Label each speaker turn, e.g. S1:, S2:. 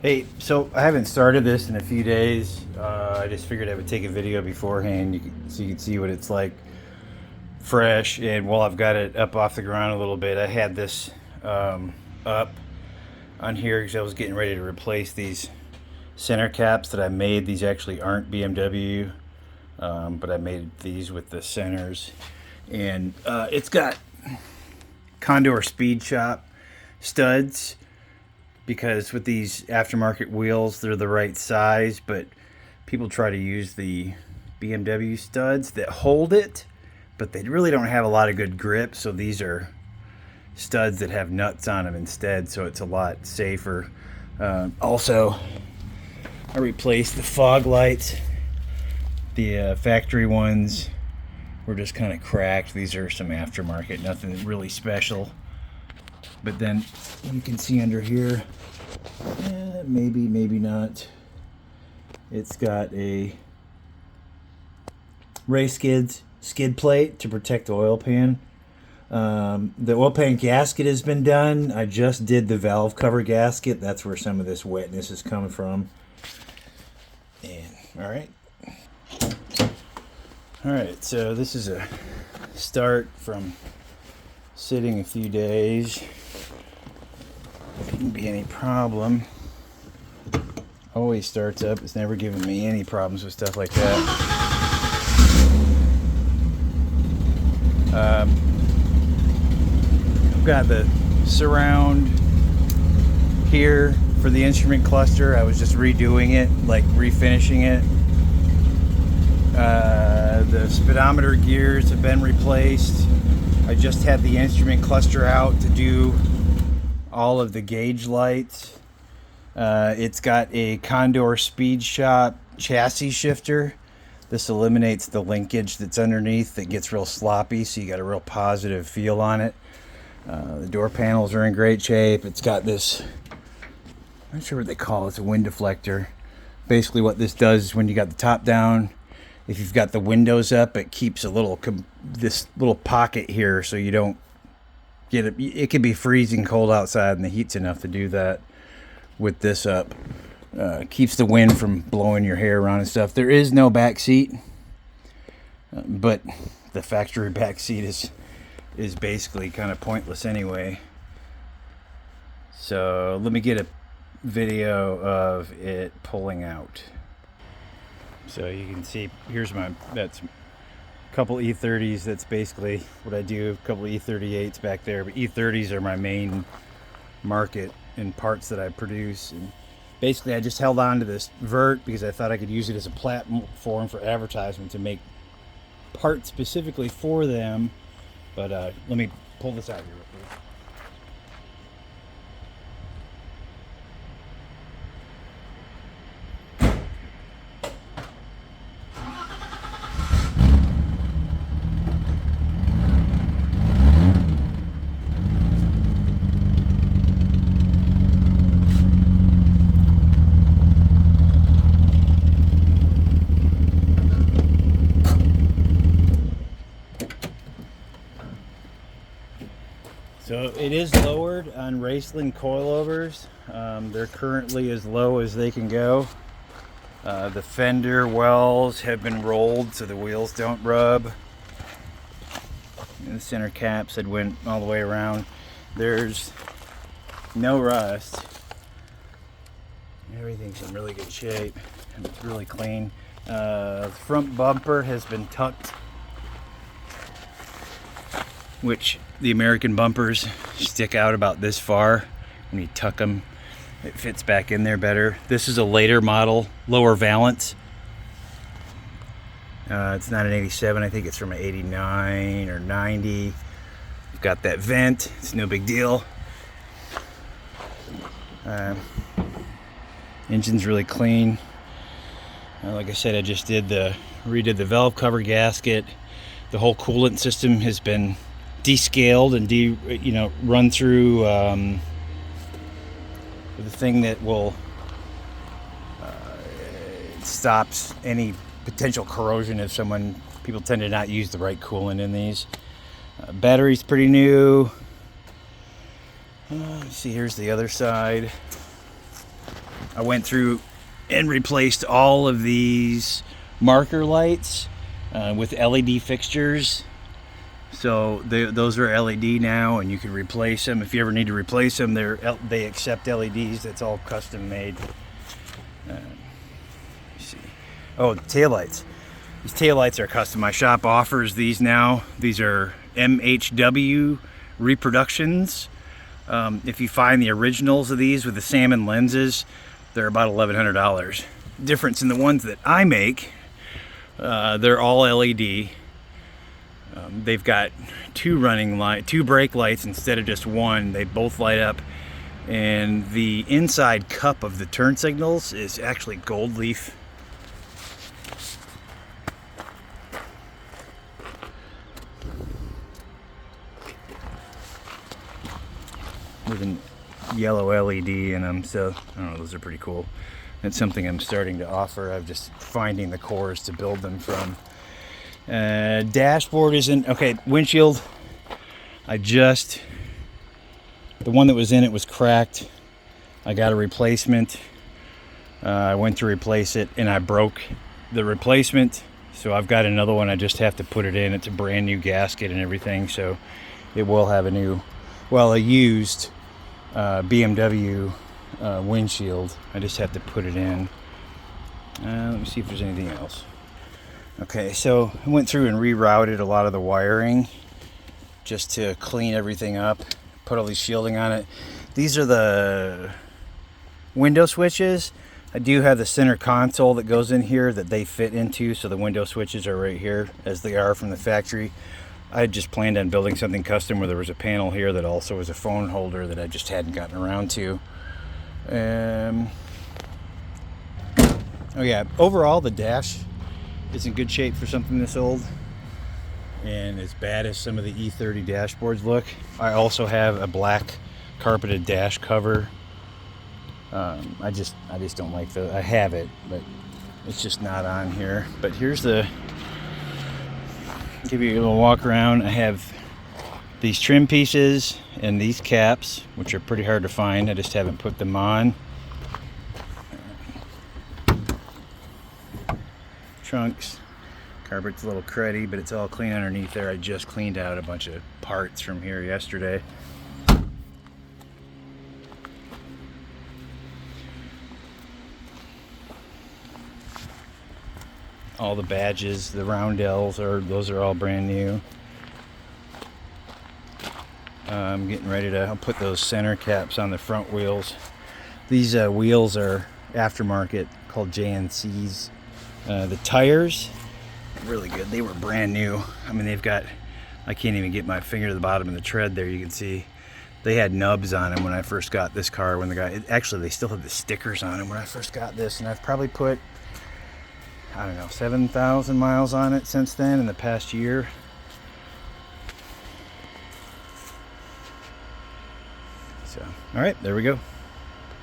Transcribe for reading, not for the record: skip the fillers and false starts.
S1: Hey, so I haven't started this in a few days. I just figured I would take a video beforehand so you can see what it's like fresh. And while I've got it up off the ground a little bit, I had this up on here because I was getting ready to replace these center caps that I made. These actually aren't BMW, but I made these with the centers. And it's got Condor Speed Shop studs, because with these aftermarket wheels, they're the right size, but people try to use the BMW studs that hold it, but they really don't have a lot of good grip. So these are studs that have nuts on them instead, so it's a lot safer. Also, I replaced the fog lights. The factory ones were just kind of cracked. These are some aftermarket, nothing really special. But then you can see under here, maybe not. It's got a race skid plate to protect the oil pan. The oil pan gasket has been done. I just did the valve cover gasket. That's where some of this wetness is coming from. And all right, so this is a start from sitting a few days. Shouldn't be any problem. Always starts up. It's never given me any problems with stuff like that. I've got the surround here for the instrument cluster. I was just redoing it, like refinishing it. The speedometer gears have been replaced. I just had the instrument cluster out to do all of the gauge lights. It's got a Condor Speed Shop chassis shifter. This eliminates the linkage that's underneath that gets real sloppy, so you got a real positive feel on it. The door panels are in great shape. It's got this, I'm not sure what they call it, it's a wind deflector. Basically what this does is when you got the top down, if you've got the windows up, it keeps this little pocket here so you don't get it. It can be freezing cold outside and the heat's enough to do that. With this up, keeps the wind from blowing your hair around and stuff. There is no back seat, but the factory back seat is basically kind of pointless anyway. So let me get a video of it pulling out. So you can see, that's a couple E30s. That's basically what I do. A couple E38s back there, but E30s are my main market and parts that I produce. And basically I just held on to this Vert because I thought I could use it as a platform for advertisement to make parts specifically for them. But let me pull this out here real quick. So it is lowered on Raceland coilovers. They're currently as low as they can go. The fender wells have been rolled so the wheels don't rub. And the center caps had went all the way around. There's no rust. Everything's in really good shape and it's really clean. The front bumper has been tucked, which the American bumpers stick out about this far. When you tuck them, it fits back in there better. This is a later model, lower valance. It's not an 87, I think it's from an 89 or 90. You've got that vent, it's no big deal. Engine's really clean. Like I said, I just redid the valve cover gasket. The whole coolant system has been descaled and run through the thing that will stops any potential corrosion if people tend to not use the right coolant in these. Battery's pretty new. Let's see, here's the other side. I went through and replaced all of these marker lights with LED fixtures. So those are LED now, and you can replace them if you ever need to replace them. They accept LEDs. That's all custom made. Let's see. Oh, taillights. These taillights are custom. My shop offers these now. These are MHW reproductions. If you find the originals of these with the salmon lenses, they're about $1,100. Difference in the ones that I make, they're all LED. They've got two brake lights instead of just one. They both light up, and the inside cup of the turn signals is actually gold leaf. With a yellow LED in them, so I don't know, those are pretty cool. That's something I'm starting to offer. I'm just finding the cores to build them from. Dashboard isn't okay. Windshield, the one that was in it was cracked. I got a replacement. I went to replace it and I broke the replacement, so I've got another one. I just have to put it in. It's a brand new gasket and everything, so it will have a used BMW windshield. I just have to put it in. Let me see if there's anything else. Okay, so I went through and rerouted a lot of the wiring just to clean everything up, put all these shielding on it. These are the window switches. I do have the center console that goes in here that they fit into, so the window switches are right here as they are from the factory. I just planned on building something custom where there was a panel here that also was a phone holder that I just hadn't gotten around to. Oh yeah, overall the dash is in good shape for something this old, and as bad as some of the E30 dashboards look. I also have a black carpeted dash cover. I just don't like I have it, but it's just not on here. But here's give you a little walk around. I have these trim pieces and these caps, which are pretty hard to find. I just haven't put them on. Trunks. Carpet's a little cruddy, but it's all clean underneath there. I just cleaned out a bunch of parts from here yesterday. All the badges, the roundels, those are all brand new. I'm getting ready I'll put those center caps on the front wheels. These wheels are aftermarket, called JNCs. The tires, really good. They were brand new. I mean, I can't even get my finger to the bottom of the tread there. You can see they had nubs on them when I first got this car. Actually, they still have the stickers on them when I first got this, and I've probably put, I don't know, 7,000 miles on it since then in the past year. So, all right, there we go.